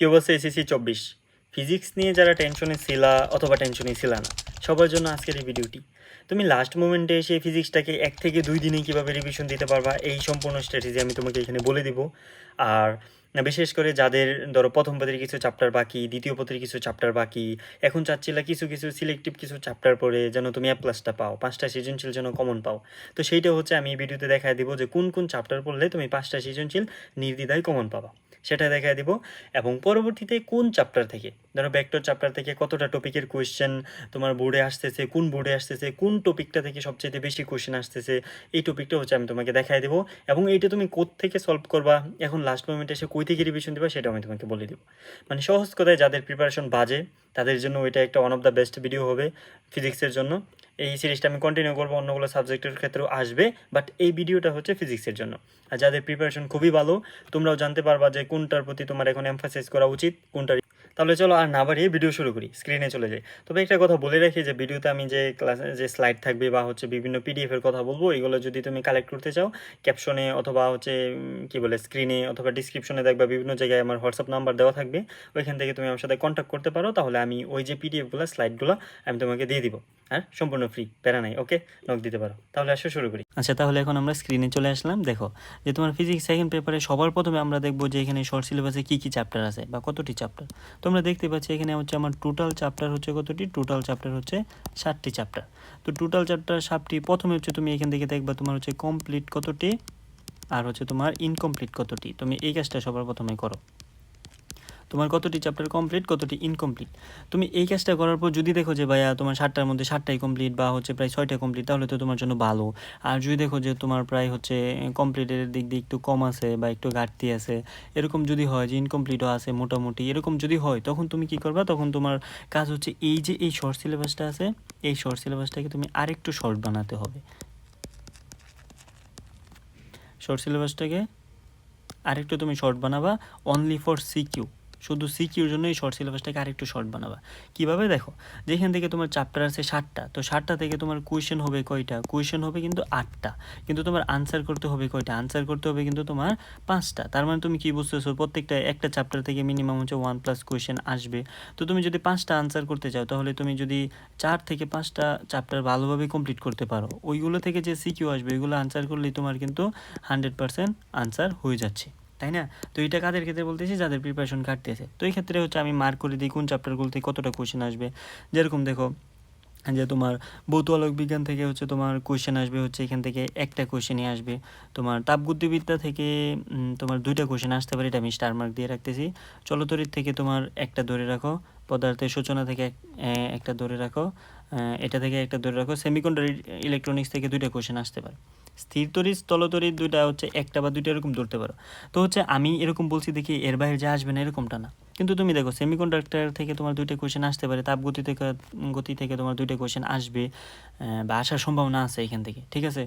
কেউ আছে SSC 24 physics নিয়ে যারা টেনশনে ছিলা অথবা টেনশনে ছিলা না, সবার জন্য আজকের এই ভিডিওটি। তুমি লাস্ট মোমেন্টে এসে ফিজিক্সটাকে 1 থেকে 2 দিনে কীভাবে রিভিশন দিতে পারবা, এই সম্পূর্ণ স্ট্র্যাটেজি আমি তোমাকে এখানে বলে দিব। আর বিশেষ করে যাদের ধরো প্রথম পত্রের কিছু চ্যাপ্টার বাকি, দ্বিতীয় পত্রের কিছু চ্যাপ্টার বাকি, এখন চাচ্ছিলা কিছু সিলেক্টিভ কিছু চ্যাপ্টার পড়ে যেন তুমি A+টা পাও, 5টা সৃজনশীল যেন কমন পাও। তো সেইটা হচ্ছে আমি এই ভিডিওতে দেখায় দিব যে কোন কোন চ্যাপ্টার পড়লে তুমি 5টা সৃজনশীল নির্দ্বিধায় কমন পাবা, সেটা দেখায় দিব। এবং পরবর্তীতে কোন চ্যাপ্টার থেকে, ধরো ভেক্টর চ্যাপ্টার থেকে কতটা টপিকের কোয়েশ্চেন তোমার বোর্ডে আসতেছে, কোন বোর্ডে আসতেছে, কোন টপিকটা থেকে সবচেয়ে বেশি কোয়েশ্চেন আসতেছে, এই টপিকটা হচ্ছে আমি তোমাকে দেখায় দেবো। এবং এইটা তুমি থেকে সলভ করবা, এখন লাস্ট মোমেন্টে এসে কই থেকে রিভিশন দিবা সেটা আমি তোমাকে বলে দেবো। মানে সহজ কথায় যাদের প্রিপারেশন বাজে তাদের জন্য ওইটা একটা one of the best video হবে ফিজিক্সের জন্য। এই সিরিজটা আমি কন্টিনিউ করবো, অন্যগুলো সাবজেক্টের ক্ষেত্রেও আসবে, বাট এই ভিডিওটা হচ্ছে ফিজিক্সের জন্য। আর যাদের প্রিপারেশন খুবই ভালো, তোমরাও জানতে পারবা যে কোনটার প্রতি তোমার এখন এমফাসাইজ করা উচিত, কোনটার। তাহলে চলো আর না বাড়িয়ে ভিডিও শুরু করি, স্ক্রিনে চলে যাই। তবে একটা কথা বলে রাখি যে ভিডিওতে আমি যে ক্লাসে যে স্লাইড থাকবে বা হচ্ছে বিভিন্ন পিডিএফের কথা বলবো, এগুলো যদি তুমি কালেক্ট করতে চাও ক্যাপশনে অথবা হচ্ছে কি বলে স্ক্রিনে অথবা ডিসক্রিপশনে দেখবা বিভিন্ন জায়গায় আমার হোয়াটসঅ্যাপ নাম্বার দেওয়া থাকবে, ওইখান থেকে তুমি আমার সাথে কন্ট্যাক্ট করতে পারো। তাহলে আমি ওই যে পিডিএফগুলো স্লাইডগুলো আমি তোমাকে দিয়ে দিব, আর সম্পূর্ণ ফ্রি, প্যারা নাই। ওকে, নক দিতে পারো। তাহলে আসো শুরু করি। আচ্ছা, তাহলে এখন আমরা স্ক্রিনে চলে আসলাম। দেখো যে তোমার ফিজিক্স সেকেন্ড পেপারে সবার প্রথমে আমরা দেখবো যে এখানে শর্ট সিলেবাসে কী কী চ্যাপ্টার আছে বা কতটি চ্যাপ্টার। তোমরা দেখতে পাচ্ছি এখানে হচ্ছে আমার টোটাল চ্যাপ্টার হচ্ছে কতটি, টোটাল চ্যাপ্টার হচ্ছে 7টি চ্যাপ্টার। তো টোটাল চ্যাপ্টার 7টি, প্রথমে হচ্ছে তুমি এখান থেকে দেখবা তোমার হচ্ছে কমপ্লিট কতটি আর হচ্ছে তোমার ইনকমপ্লিট কতটি। তুমি এই কাজটা সবার প্রথমে করো, তোমার কতটি চ্যাপ্টার কমপ্লিট কতটি ইনকমপ্লিট। তুমি এই কাজটা করার পর যদি দেখো যে ভাইয়া তোমার 7টার মধ্যে 7টাই কমপ্লিট বা হচ্ছে প্রায় 6টা কমপ্লিট, তাহলে তো তোমার জন্য ভালো। আর যদি দেখো যে তোমার প্রায় হচ্ছে কমপ্লিটের দিক দিয়ে একটু কম আছে বা একটু ঘাটতি আছে, এরকম যদি হয় যে ইনকমপ্লিটও আছে মোটামুটি, এরকম যদি হয় তখন তুমি কি করবা, তখন তোমার কাজ হচ্ছে এই যে এই শর্ট সিলেবাসটা আছে, এই শর্ট সিলেবাসটাকে তুমি আরেকটু শর্ট বানাতে হবে। শর্ট সিলেবাসটাকে আরেকটু তুমি শর্ট বানাবা, অনলি ফর সিকিউ, শুধু সিকিউর জন্য এই শর্ট সিলেবাসটাকে আরেকটু শর্ট বানাবা। কীভাবে দেখো, যেখান থেকে তোমার চ্যাপ্টার আছে 7টা, তো 7টা থেকে তোমার কোয়েশ্চেন হবে কয়টা, কোয়েশ্চেন হবে কিন্তু 8টা, কিন্তু তোমার আনসার করতে হবে কয়টা, আনসার করতে হবে কিন্তু তোমার 5টা। তার মানে তুমি কী বুঝতেছো, প্রত্যেকটা একটা চ্যাপ্টার থেকে মিনিমাম হচ্ছে 1+ কোয়েশ্চেন আসবে। তো তুমি যদি 5টা আনসার করতে চাও, তাহলে তুমি যদি 4 থেকে 5টা চ্যাপ্টার ভালোভাবে কমপ্লিট করতে পারো, ওইগুলো থেকে যে সিকিউ আসবে ওইগুলো আনসার করলেই তোমার কিন্তু 100% আনসার হয়ে যাচ্ছে, তাই না? তো এটা কাদের ক্ষেত্রে বলতেছি, যাদের প্রিপারেশন কাটতেছে। তো এই ক্ষেত্রে হচ্ছে আমি মার্ক করে দিই কোন চ্যাপ্টারগুলো থেকে কতটা কোয়েশ্চেন আসবে। যেরকম দেখো যে তোমার ভৌত আলোক বিজ্ঞান থেকে হচ্ছে তোমার কোয়েশ্চেন আসবে হচ্ছে এখান থেকে একটা কোয়েশ্চেনই আসবে। তোমার তাপগতিবিদ্যা থেকে তোমার 2টা কোয়েশ্চেন আসতে পারে, এটা আমি স্টার মার্ক দিয়ে রাখতেছি। চলতরিৎ থেকে তোমার একটা ধরে রাখো, পদার্থের সূচনা থেকে একটা ধরে রাখো, এটা থেকে একটা ধরে রাখো। সেমিকন্ডাক্টর ইলেকট্রনিক্স থেকে 2টা কোয়েশ্চেন আসতে পারে। স্থির তড়িৎ স্থলতড়িৎ 2টা হচ্ছে একটা বা 2টা এরকম ধরতে পারো। তো হচ্ছে আমি এরকম বলছি দেখি, এর বাইরে যা আসবে না এরকমটা না। কিন্তু তুমি দেখো সেমিকন্ডাক্টর থেকে তোমার 2টা কোয়েশ্চেন আসতে পারে, তাপগতি থেকে তোমার 2টা কোয়েশ্চেন আসবে বা আসার সম্ভাবনা আছে এখান থেকে, ঠিক আছে?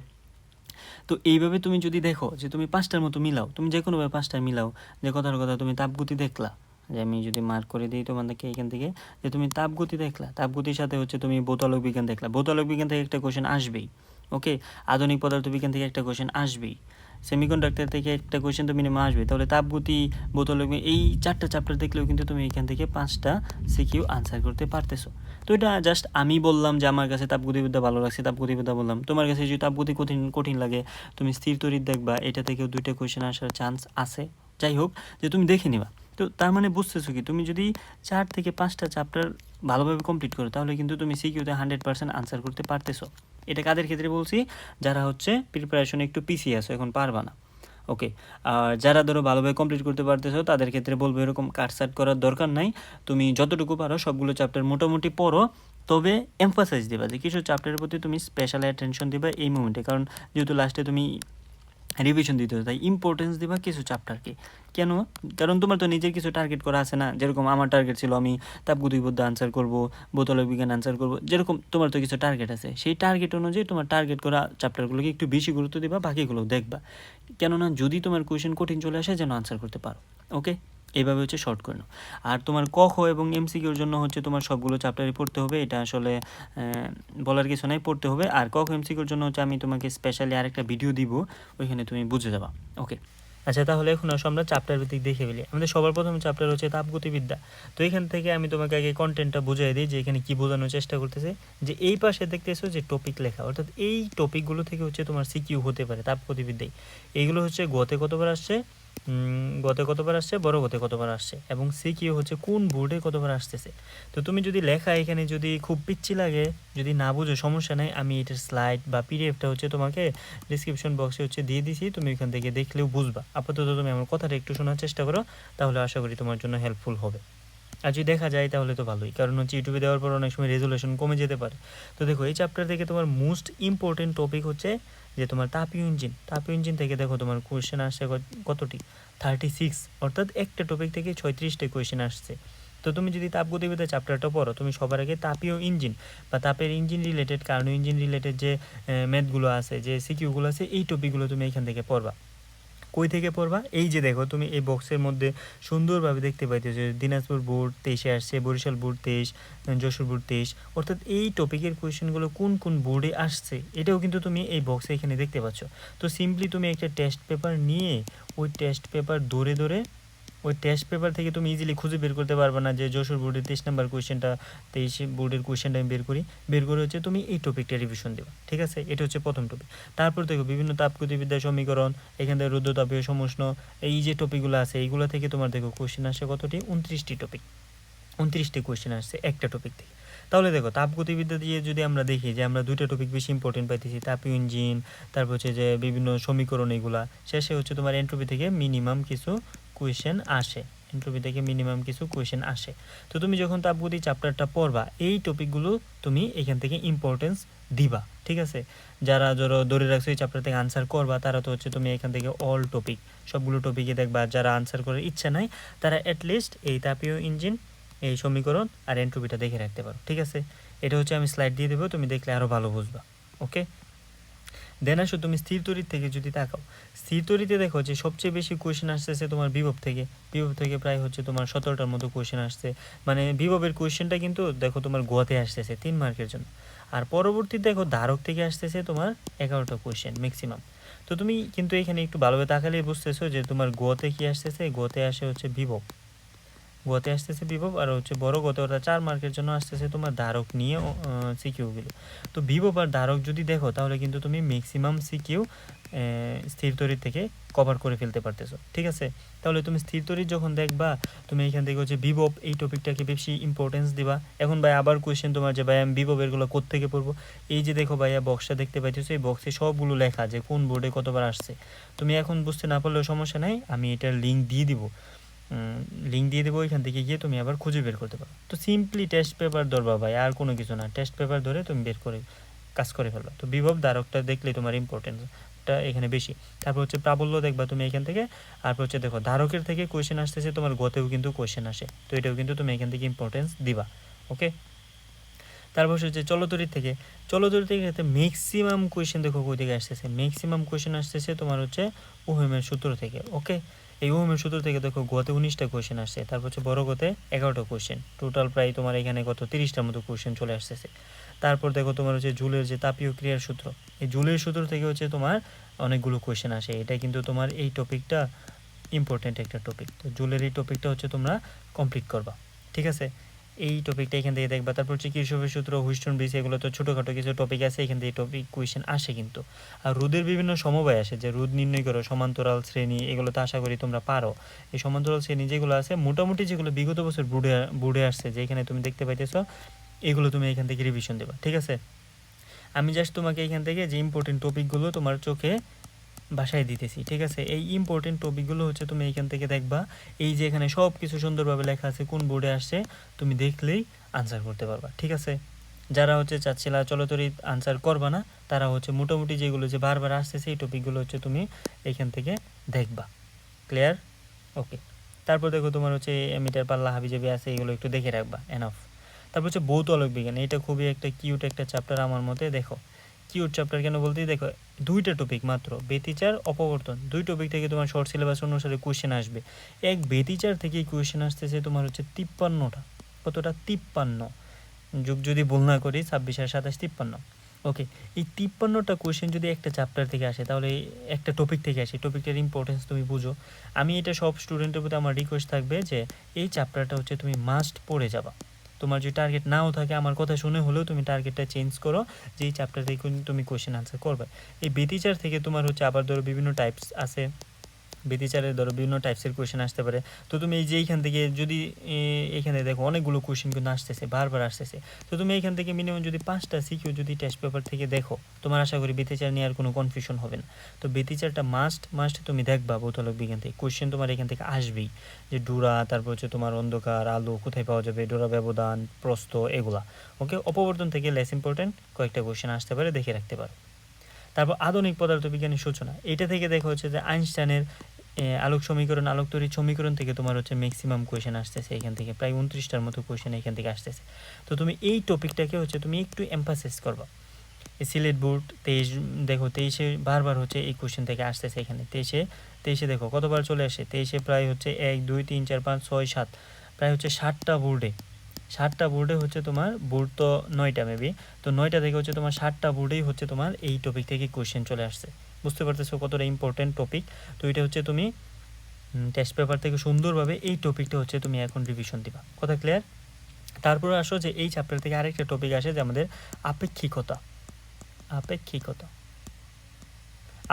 তো এইভাবে তুমি যদি দেখো যে তুমি 5টার মতো মিলাও, তুমি যে কোনোভাবে 5টা মিলাও, যে কথার কথা তুমি তাপগতি দেখলা, যে আমি যদি মার্ক করে দিই তোমাদেরকে এখান থেকে, যে তুমি তাপগতি দেখলা, তাপগতির সাথে হচ্ছে তুমি ভৌত আলোক বিজ্ঞান দেখলা, ভৌত আলোক বিজ্ঞান থেকে একটা কোয়েশ্চেন আসবেই, ওকে। আধুনিক পদার্থবিজ্ঞান থেকে একটা কোয়েশ্চেন আসবেই, সেমিকন্ডাক্টর থেকে একটা কোয়েশ্চেন তো মিনিমাম আসবে। তাহলে তাপগতি, ভৌত আলোক, এই 4টা চ্যাপ্টার দেখলেও কিন্তু তুমি এখান থেকে 5টা সিকিউ আনসার করতে পারতেছো। তো এটা জাস্ট আমি বললাম যে আমার কাছে তাপগতিবিদ্যা ভালো লাগছে, তাপগতিবিদ্যা বললাম। তোমার কাছে যদি তাপগতি কঠিন লাগে, তুমি স্থির তড়িৎ দেখবা, এটা থেকেও 2টা কোয়েশ্চেন আসার চান্স আছে। যাই হোক, যে তুমি দেখে নিবা। তো তার মানে বুঝতেছো কি, তুমি যদি 4 থেকে 5টা চ্যাপ্টার ভালোভাবে কমপ্লিট করো, তাহলে কিন্তু তুমি সিকিউতে 100% আনসার করতে পারতেছো। এটা কাদের ক্ষেত্রে বলছি, যারা হচ্ছে প্রিপারেশনে একটু পিছিয়ে আসো, এখন পারবা না, ওকে। আর যারা ধরো ভালোভাবে কমপ্লিট করতে পারতেছো, তাদের ক্ষেত্রে বলবো এরকম কাটসাট করার দরকার নাই। তুমি যতটুকু পারো সবগুলো চ্যাপ্টার মোটামুটি পড়ো, তবে এমফাসাইজ দিবা যে কিছু চ্যাপ্টারের প্রতি তুমি স্পেশাল অ্যাটেনশন দিবা এই মুমেন্টে, কারণ যেহেতু লাস্টে তুমি রিভিশন দিতে হবে, তাই ইম্পর্টেন্স দিবা কিছু চ্যাপ্টারকে। কেন? কারণ তোমার তো নিজের কিছু টার্গেট করা আছে না, যেরকম আমার টার্গেট ছিল আমি তাপগতিবিদ্যা আনসার করবো, ভৌত আলোক বিজ্ঞান আনসার করবো, যেরকম তোমার তো কিছু টার্গেট আছে, সেই টার্গেট অনুযায়ী তোমার টার্গেট করা চ্যাপ্টারগুলোকে একটু বেশি গুরুত্ব দিবা, বাকিগুলো দেখবা। কেননা যদি তোমার কোয়েশ্চেন কঠিন চলে আসে যেন আনসার করতে পারো, ওকে। এইভাবে হচ্ছে শর্ট করে নাও। আর তোমার ক খ এবং এমসিকিউর জন্য হচ্ছে তোমার সবগুলো চ্যাপ্টারই পড়তে হবে, এটা আসলে বলার কিছু নাই, পড়তে হবে। আর ক খ এমসিকিউর জন্য হচ্ছে আমি তোমাকে স্পেশালি আরেকটা ভিডিও দিব, ওইখানে তুমি বুঝে যাবা, ওকে। আচ্ছা, তাহলে এখন আসো আমরা চ্যাপ্টার ভিত্তিক দেখে ফেলি। আমাদের সবার প্রথম চ্যাপ্টার হচ্ছে তাপগতিবিদ্যা। তো এখান থেকে আমি তোমাকে আগে কন্টেন্টটা বুঝিয়ে দিই যে এখানে কি বোঝানোর চেষ্টা করতেছে। যে এই পাশে দেখতেছো যে টপিক লেখা, অর্থাৎ এই টপিকগুলো থেকে হচ্ছে তোমার সিকিউ হতে পারে তাপগতিবিদ্যায়। এইগুলো হচ্ছে গতে কতবার আসছে, গতে কতবার আসছে, বড় গতে কতবার আসছে, এবং সিকিউ হচ্ছে কোন বোর্ডে কতবার আসতেছে। তো তুমি যদি লেখা এখানে যদি খুব পিচ্ছি লাগে, যদি না বুঝো সমস্যা নেই, আমি এটার স্লাইড বা পিডিএফটা হচ্ছে তোমাকে ডিসক্রিপশন বক্সে হচ্ছে দিয়ে দিছি, তুমি ওইখান থেকে দেখলেও বুঝবা। আপাতত তুমি আমার কথাটা একটু শোনার চেষ্টা করো, তাহলে আশা করি তোমার জন্য হেল্পফুল হবে। আর যদি দেখা যায় তাহলে তো ভালোই, কারণ হচ্ছে ইউটিউবে দেওয়ার পর অনেক সময় রেজুলেশন কমে যেতে পারে। তো দেখো এই চ্যাপ্টার থেকে তোমার মোস্ট ইম্পর্টেন্ট টপিক হচ্ছে যে তোমার তাপীয় ইঞ্জিন। তাপীয় ইঞ্জিন থেকে দেখো তোমার কোয়েশ্চেন আসছে কতটি, 36, অর্থাৎ একটা টপিক থেকে 36টা কোয়েশ্চেন আসছে। তো তুমি যদি তাপগতিবিদ্যা চ্যাপ্টারটা পড়ো, তুমি সবার আগে তাপীয় ইঞ্জিন বা তাপের engine related, Karnaugh engine related যে ম্যাথগুলো আছে, যে সিকিউগুলো আছে, এই টপিকগুলো তুমি এখান থেকে পড়বা। কই থেকে পড়বা? এই যে দেখো তুমি এই বক্সের মধ্যে সুন্দরভাবে দেখতে পাইতেছো যে দিনাজপুর বোর্ড 23-এ আসছে, বরিশাল বোর্ড 23, যশোর বোর্ড 23, অর্থাৎ এই টপিকের কোয়েশ্চেনগুলো কোন কোন বোর্ডে আসছে এটাও কিন্তু তুমি এই বক্সে এখানে দেখতে পাচ্ছ। তো সিম্পলি তুমি একটা টেস্ট পেপার নিয়ে ওই টেস্ট পেপার ধরে ধরে ওই টেস্ট পেপার থেকে তুমি ইজিলি খুঁজে বের করতে পারবে না যে যশোর বোর্ডের 23 নাম্বার কোয়েশ্চেনটা, 23 বোর্ডের কোয়েশ্চেনটা আমি বের করে হচ্ছে তুমি এই টপিকটা রিভিশন দেবা। ঠিক আছে, এটা হচ্ছে প্রথম টপিক। তারপর দেখো বিভিন্ন তাপগতিবিদ্যার সমীকরণ, এখান থেকে রুদ্রতাপীয় সমুষ্ণ, এই যে টপিকগুলো আছে এইগুলো থেকে তোমার দেখো কোয়েশ্চেন আসে কতটি, 29টি টপিক, 29টি কোয়েশ্চেন আসছে একটা টপিক থেকে। তাহলে দেখো তাপগতিবিদ্যা দিয়ে যদি আমরা দেখি যে আমরা দুইটা টপিক বেশি ইম্পর্টেন্ট পাইতেছি, তাপীয় ইঞ্জিন, তারপর হচ্ছে যে বিভিন্ন সমীকরণ, এগুলা শেষে হচ্ছে তোমার এন্ট্রপি থেকে মিনিমাম কিছু কোয়েশ্চেন আসে, এন্ট্রপি থেকে মিনিমাম কিছু কোয়েশ্চেন আসে। তো তুমি যখন তাপগতি চ্যাপ্টারটা পড়বা এই টপিকগুলো তুমি এখান থেকে ইম্পর্টেন্স দিবা। ঠিক আছে, যারা ধরে রাখছো এই চ্যাপ্টার থেকে আনসার করবা, তারা তো হচ্ছে তুমি এখান থেকে অল টপিক সবগুলো টপিকে দেখবা। যারা আনসার করার ইচ্ছা নাই তারা অ্যাটলিস্ট এই তাপীয় ইঞ্জিন, এই সমীকরণ আর এন্ট্রপিটা দেখে রাখতে পারো। ঠিক আছে, এটা হচ্ছে আমি স্লাইড দিয়ে দেবো, তুমি দেখলে আরও ভালো বুঝবা। ওকে, দেন আসো তুমি স্থির তড়িৎ থেকে যদি তাকাও, স্থির তড়িতে দেখো যে সবচেয়ে বেশি কোয়েশ্চেন আসতেছে তোমার বিভব থেকে। বিভব থেকে প্রায় হচ্ছে তোমার 17টার মতো কোয়েশ্চেন আসছে। মানে বিভবের কোয়েশ্চেনটা কিন্তু দেখো তোমার গোয়াতে আসতেছে 3 মার্কের জন্য। আর পরবর্তী দেখো ধারক থেকে আসতেছে তোমার 11টা কোয়েশ্চেন ম্যাক্সিমাম। তো তুমি কিন্তু এখানে একটু ভালোভাবে তাকালে বুঝতেছো যে তোমার গোয়াতে কি আসতেছে, গোয়াতে আসে হচ্ছে বিভব, গতে আসতেছে বিভব, আর হচ্ছে বড় গতে ওটা 4 মার্কের জন্য আসতেছে তোমার ধারক নিয়ে সিকিউগুলো। তো বিভব আর ধারক যদি দেখো তাহলে কিন্তু তুমি ম্যাক্সিমাম সিকিউ স্থির তড়িৎ থেকে কভার করে ফেলতে পারতেছো। ঠিক আছে, তাহলে তুমি স্থির তড়িৎ যখন দেখবা তুমি এখান থেকে হচ্ছে বিভব এই টপিকটাকে বেশি ইম্পর্টেন্স দিবা। এখন ভাই আবার কোয়েশ্চেন তোমার যে ভাই আমি বিভব এরগুলো কোত্থেকে পড়বো, এই যে দেখো ভাইয়া বক্সটা দেখতে পাইতেছো, এই বক্সে সবগুলো লেখা যে কোন বোর্ডে কতবার আসছে। তুমি এখন বুঝতে না পারলেও সমস্যা নাই, আমি এটার লিঙ্ক দিয়ে দিব, লিঙ্ক দিয়ে দেবো, ওইখান থেকে গিয়ে তুমি আবার খুঁজে বের করতে পারো। তো সিম্পলি টেস্ট পেপার ধরবা ভাই, আর কোনো কিছু না, টেস্ট পেপার ধরে তুমি বের করে কাজ করে ফেলবা। তো বিভব ধারকটা দেখলে তোমার ইম্পর্টেন্সটা এখানে বেশি। তারপর হচ্ছে প্রাবল্য দেখবা তুমি এখান থেকে। তারপর হচ্ছে দেখো ধারকের থেকে কোয়েশ্চেন আসতেছে, তোমার গতেও কিন্তু কোয়েশ্চেন আসে, তো এটাও কিন্তু তুমি এখান থেকে ইম্পর্টেন্স দিবা। ওকে, তারপর হচ্ছে চলতরিৎ থেকে, চলতরিৎ থেকে ম্যাক্সিমাম কোয়েশ্চেন দেখো কই থেকে আসতেছে, ম্যাক্সিমাম কোয়েশ্চেন আসতেছে তোমার হচ্ছে ওহমের সূত্র থেকে। ওকে, এই ওহমের সূত্র থেকে দেখো গতে 19টা কোয়েশ্চেন আসছে, তারপর হচ্ছে বড় গতে 11টা কোয়েশ্চেন, টোটাল প্রায় তোমার এখানে কত 30টার মতো কোয়েশ্চেন চলে আসতেছে। তারপর দেখো তোমার হচ্ছে জুলের যে তাপীয় ক্রিয়ার সূত্র, এই জুলের সূত্র থেকে হচ্ছে তোমার অনেকগুলো কোয়েশ্চেন আসে। এটা কিন্তু তোমার এই টপিকটা ইম্পর্টেন্ট একটা টপিক। তো জুলের এই টপিকটা হচ্ছে তোমরা কমপ্লিট করবা। ঠিক আছে, এই টপিকটা এখান থেকে দেখবা। তারপর হচ্ছে কিরশফের সূত্র, হুইস্টন ব্রিজ, এগুলো তো ছোটোখাটো কিছু টপিক আছে, এখান থেকে টপিক কোয়েশ্চেন আসে কিন্তু। আর রোদের বিভিন্ন সমবায় আসে, যে রোদ নির্ণয় করো, সমান্তরাল শ্রেণী, এগুলো তো আশা করি তোমরা পারো। এই সমান্তরাল শ্রেণী যেগুলো আছে মোটামুটি যেগুলো বিগত বছর বোর্ডে আসছে, যে এখানে তুমি দেখতে পাইতেছো, এগুলো তুমি এখান থেকে রিভিশন দেবা। ঠিক আছে, আমি জাস্ট তোমাকে এখান থেকে যে ইম্পর্টেন্ট টপিকগুলো তোমার চোখে বাসায় দিতেছি। ঠিক আছে, এই ইম্পর্টেন্ট টপিকগুলো হচ্ছে তুমি এখান থেকে দেখবা। এই যে এখানে সব কিছু সুন্দরভাবে লেখা আছে, কোন বোর্ডে আসছে তুমি দেখলেই আনসার করতে পারবা। ঠিক আছে, যারা হচ্ছে চাচ্ছিলা চলতরিৎ আনসার করবা না, তারা হচ্ছে মোটামুটি যেগুলো যে বারবার আসতেছে এই টপিকগুলো হচ্ছে তুমি এখান থেকে দেখবা। ক্লিয়ার? ওকে, তারপর দেখো তোমার হচ্ছে এমিটার পাল্লা হাবিজাবি আছে, এগুলো একটু দেখে রাখবা, এনাফ। তারপর হচ্ছে ভৌত আলোক বিজ্ঞান, এটা খুবই একটা কিউট একটা চ্যাপ্টার আমার মতে। দেখো কিউট চ্যাপ্টার কেন বলতেই, দেখো দুইটা টপিক মাত্র, ব্যতিচার অপবর্তন, দুই টপিক থেকে তোমার শর্ট সিলেবাস অনুসারে কোয়েশ্চেন আসবে। এক ব্যতিচার থেকেই কোয়েশ্চেন আসতেছে তোমার হচ্ছে 53টা, কতটা 53, যুগ যদি ভুল না করি 26 আর 27, 53। ওকে, এই 53টা কোয়েশ্চেন যদি একটা চ্যাপ্টার থেকে আসে তাহলে একটা টপিক থেকে আসে, টপিকটার ইম্পর্টেন্স তুমি বুঝো। আমি এটা সব স্টুডেন্টের প্রতি আমার রিকোয়েস্ট থাকবে যে এই চ্যাপ্টারটা হচ্ছে তুমি মাস্ট পড়ে যাবা। তোমার যদি টার্গেট নাও থাকে আমার কথা শুনে হলেও তুমি টার্গেটটা চেঞ্জ করো যে এই চ্যাপ্টার থেকে তুমি কোয়েশ্চেন আনসার করবে। এই বেতিচার থেকে তোমার হচ্ছে আবার ধরো বিভিন্ন টাইপস আছে, বেতিচারের ধরো বিভিন্ন টাইপসের কোয়েশ্চেন আসতে পারে। তো তুমি এই যে এইখান থেকে যদি এইখানে দেখো অনেকগুলো কোয়েশ্চেন কিন্তু আসতেছে, বারবার আসতেছে। তো তুমি এইখান থেকে মিনিমাম যদি 5টা সিকিউ যদি টেস্ট পেপার থেকে দেখো, তোমার আশা করি বেতিচার নিয়ে আর কোনো কনফিউশন হবে না। তো বেতিচারটা মাস্ট তুমি দেখবা ভৌতোলক বিজ্ঞান থেকে কোয়েশ্চেন তোমার এখান থেকে আসবেই, যে ডোরা, তারপর হচ্ছে তোমার অন্ধকার, আলো কোথায় পাওয়া যাবে, ডোরা ব্যবধান, প্রস্থ, এগুলা। ওকে, অপবর্তন থেকে লেস ইম্পর্টেন্ট কয়েকটা কোয়েশ্চেন আসতে পারে, দেখে রাখতে পারো। তারপর আধুনিক পদার্থবিজ্ঞানের সূচনা, এটা থেকে দেখো হচ্ছে যে আইনস্টাইনের আলোক সমীকরণ, আলোক তড়িৎ সমীকরণ থেকে তোমার হচ্ছে ম্যাক্সিমাম কোয়েশ্চেন আসতেছে এখান থেকে, প্রায় 29টার মতো কোয়েশ্চেন এখান থেকে আসতেছে। তো তুমি এই টপিকটাকে হচ্ছে তুমি একটু এমফাসিস করবা। এই সিলেট বোর্ড 23 দেখো 23-এ বারবার হচ্ছে এই কোয়েশ্চেন থেকে আসতেছে, এখানে 23-এ দেখো কতবার চলে আসে, 23-এ প্রায় হচ্ছে 1 2 3 4 5 6 7, প্রায় হচ্ছে 7টা বোর্ডে হচ্ছে তোমার, বোর্ড তো 9টা মেবি, তো 9টা থেকে হচ্ছে তোমার 7টা বোর্ডেই হচ্ছে তোমার এই টপিক থেকে কোয়েশ্চেন চলে আসছে। বুঝতে পারতেছো কতটা ইম্পর্টেন্ট টপিক। তো এটা হচ্ছে তুমি টেস্ট পেপার থেকে সুন্দরভাবে এই টপিকটা হচ্ছে তুমি এখন রিভিশন দিবা। কথা ক্লিয়ার? তারপরে আসো যে এই চ্যাপ্টার থেকে আরেকটা টপিক আসে যে আমাদের আপেক্ষিকতা। আপেক্ষিকতা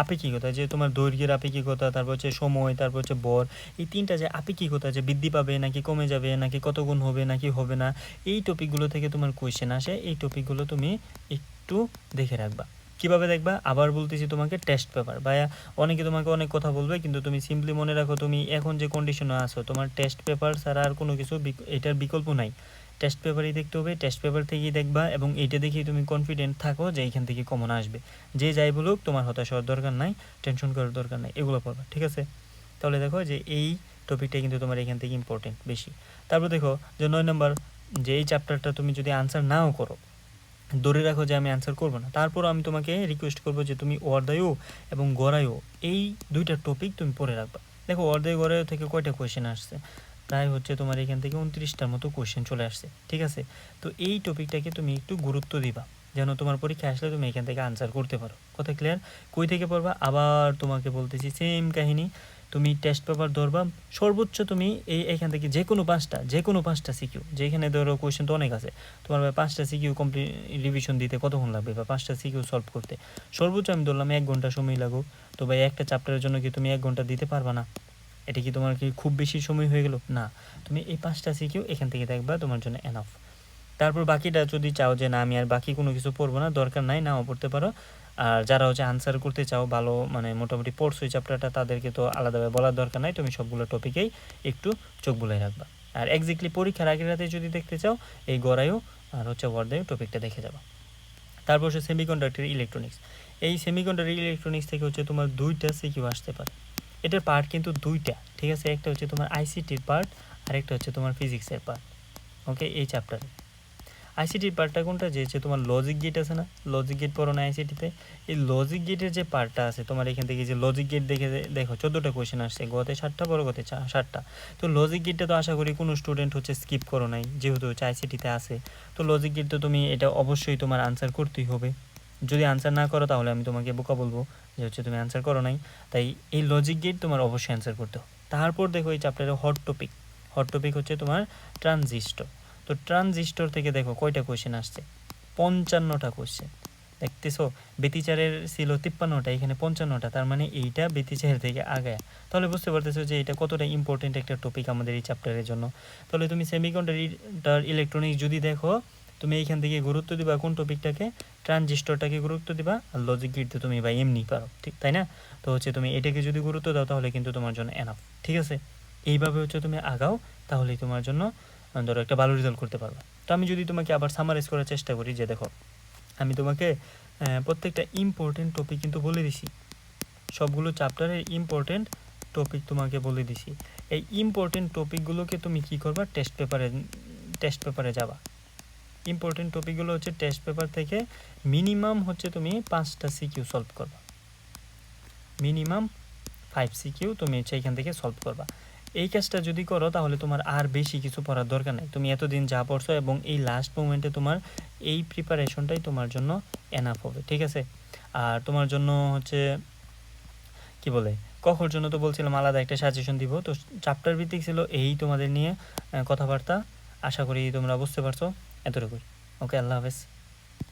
আপেক্ষিকতা যে তোমার দৈর্ঘ্যের আপেক্ষিকতা, তারপর হচ্ছে সময়, তারপর হচ্ছে ভর, এই তিনটা যে আপেক্ষিকতা যে বৃদ্ধি পাবে নাকি কমে যাবে নাকি কত গুণ হবে নাকি হবে না, এই টপিকগুলো থেকে তোমার কোয়েশ্চেন আসে। এই টপিকগুলো তুমি একটু দেখে রাখবা। কিভাবে দেখবা? আবার বলতেছি তোমাকে, টেস্ট পেপার বা অনেকে তোমাকে অনেক কথা বলবে, কিন্তু তুমি সিম্পলি মনে রাখো তুমি এখন যে কন্ডিশনে আছো তোমার টেস্ট পেপার ছাড়া আর কোনো কিছু এটার বিকল্প নাই। টেস্ট পেপারই দেখতে হবে, টেস্ট পেপার থেকেই দেখবা, এবং এইটা দেখেই তুমি কনফিডেন্ট থাকো যে এইখান থেকে কমন আসবে। যে যাই বলুক তোমার হতাশ হওয়ার দরকার নাই, টেনশন করার দরকার নাই, এগুলো পড়বা, ঠিক আছে? তাহলে দেখো যে এই টপিকটা কিন্তু তোমার এখান থেকে ইম্পর্টেন্ট বেশি। তারপর দেখো যে 9 নম্বর, যে এই চ্যাপ্টারটা তুমি যদি আনসার নাও করো, ধরে রাখো যে আমি আনসার করবো না, তারপর আমি তোমাকে রিকোয়েস্ট করবো যে তুমি অর্ধায়ু এবং গড়ায়ু এই দুইটা টপিক তুমি পড়ে রাখবা। দেখো অর্ধায়ু গড়ায়ু থেকে কয়টা কোয়েশ্চেন আসছে, প্রায় হচ্ছে তোমার এখান থেকে 29টার মতো কোয়েশ্চেন চলে আসছে, ঠিক আছে? তো এই টপিকটাকে তুমি একটু গুরুত্ব দিবা যেন তোমার পরীক্ষা আসলে তুমি এখান থেকে আনসার করতে পারো। কথা ক্লিয়ার? কই থেকে পড়বা? আবার তোমাকে বলতেছি সেম কাহিনী, তুমি টেস্ট পেপার ধরবা, সর্বোচ্চ তুমি এইখান থেকে যে কোনো পাঁচটা সিকিউ, যেখানে ধরো কোয়েশ্চেন তো অনেক আছে, তোমার ভাই 5টা সিকিউ কমপ্লিট রিভিশন দিতে কতক্ষণ লাগবে বা 5টা সিকিউ সলভ করতে, সর্বোচ্চ আমি ধরলাম 1 ঘন্টা সময় লাগুক। তো ভাই একটা চ্যাপ্টারের জন্য কি তুমি 1 ঘন্টা দিতে পারবা না? এটা কি তোমার কি খুব বেশি সময় হয়ে গেল? না, তুমি এই 5টা সিকিউ এখান থেকে দেখবা, তোমার জন্য এনাফ। তারপর বাকিটা যদি চাও যে না আমি আর বাকি কোনো কিছু পড়বো না, দরকার নাই, নাও পড়তে পারো। আর যারা হচ্ছে আনসার করতে চাও ভালো, মানে মোটামুটি পড়ছো এই চ্যাপ্টারটা, তাদেরকে তো আলাদাভাবে বলার দরকার নাই, তুমি সবগুলো টপিকেই একটু চোখ বুলাই রাখবা। আর এক্স্যাক্টলি পরীক্ষার আগের রাতে যদি দেখতে চাও, এই গড়ায়ু আর হচ্ছে অর্ধায়ু টপিকটা দেখে যাবা। তারপর হচ্ছে সেমিকন্ডাক্টর ইলেকট্রনিক্স। এই সেমিকন্ডাক্টর ইলেকট্রনিক্স থেকে হচ্ছে তোমার 2টা সিকিউ আসতে পারে। এটার পার্ট কিন্তু 2টা, ঠিক আছে? একটা হচ্ছে তোমার আইসিটির পার্ট আর একটা হচ্ছে তোমার ফিজিক্সের পার্ট। ওকে, এই চ্যাপ্টারে আইসিটির পার্টটা কোনটা, যে হচ্ছে তোমার লজিক গেট আছে না, লজিক গেট পড়ো না আইসিটিতে? এই লজিক গেটের যে পার্টটা আছে তোমার এখান থেকে, যে লজিক গেট দেখে দেখো 14টা কোয়েশ্চেন আসছে, গতে 7টা, বড় গতে 7টা। তো লজিক গেটটা তো আশা করি কোনো স্টুডেন্ট হচ্ছে স্কিপ করো নাই, যেহেতু হচ্ছে আইসিটিতে আছে। তো লজিক গেট তো তুমি এটা অবশ্যই তোমার আনসার করতেই হবে। যদি আনসার না করো তাহলে আমি তোমাকে বোকা বলবো যে হচ্ছে তুমি আনসার করো নাই। তাই এই লজিক গেট তোমার অবশ্যই আনসার করতে হবে। তারপর দেখো এই চ্যাপ্টারে হট টপিক হচ্ছে তোমার ট্রানজিস্টর। তো ট্রানজিস্টর থেকে দেখো কয়টা কোয়েশ্চেন আসছে, 55টা কোয়েশ্চেন। দেখতেছো, বেতিচারের ছিল 53টা, এখানে 55টা, তার মানে এইটা বেতিচারের থেকে আগে। তাহলে বুঝতে পারতেছো যে এটা কতটা ইম্পর্টেন্ট একটা টপিক আমাদের এই চ্যাপ্টারের জন্য। তাহলে তুমি সেমিকন্ডাক্টর ইলেকট্রনিক্স যদি দেখো, তুমি এইখান থেকে গুরুত্ব দিবা কোন টপিকটাকে, ট্রানজিস্টরটাকে গুরুত্ব দিবা, আর লজিক গেট তুমি বা এমনি পারো, ঠিক তাই না? তো হচ্ছে তুমি এটাকে যদি গুরুত্ব দাও তাহলে কিন্তু তোমার জন্য এনাফ, ঠিক আছে? এইভাবে হচ্ছে তুমি আগাও, তাহলেই তোমার জন্য ধরো একটা ভালো রেজাল্ট করতে পারবা। তো আমি যদি তোমাকে আবার সামারাইজ করার চেষ্টা করি, যে দেখো আমি তোমাকে প্রত্যেকটা ইম্পর্টেন্ট টপিক কিন্তু বলে দিছি, সবগুলো চ্যাপ্টারের ইম্পর্টেন্ট টপিক তোমাকে বলে দিছি। এই ইম্পর্টেন্ট টপিকগুলোকে তুমি কি করবা, টেস্ট পেপারে যাবা। ইম্পর্টেন্ট টপিকগুলো হচ্ছে টেস্ট পেপার থেকে মিনিমাম হচ্ছে তুমি 5টা সিকিউ সলভ করবা, মিনিমাম 5 সিকিউ তুমি হচ্ছে এখান থেকে সলভ করবা। এই কাজটা যদি করো তাহলে তোমার আর বেশি কিছু পড়ার দরকার নেই, তুমি এতদিন যা পড়ছো এবং এই লাস্ট মোমেন্টে তোমার এই প্রিপারেশনটাই তোমার জন্য এনাফ হবে, ঠিক আছে। আর তোমার জন্য হচ্ছে কি বলে কখর জন্য তো বলছিলাম আলাদা একটা সাজেশন দিব, তো চ্যাপ্টার ভিত্তিক ছিল এই তোমাদের নিয়ে কথাবার্তা। আশা করি তোমরা বুঝতে পারছো এতটুকুই। ওকে, আল্লাহ হাফেজ।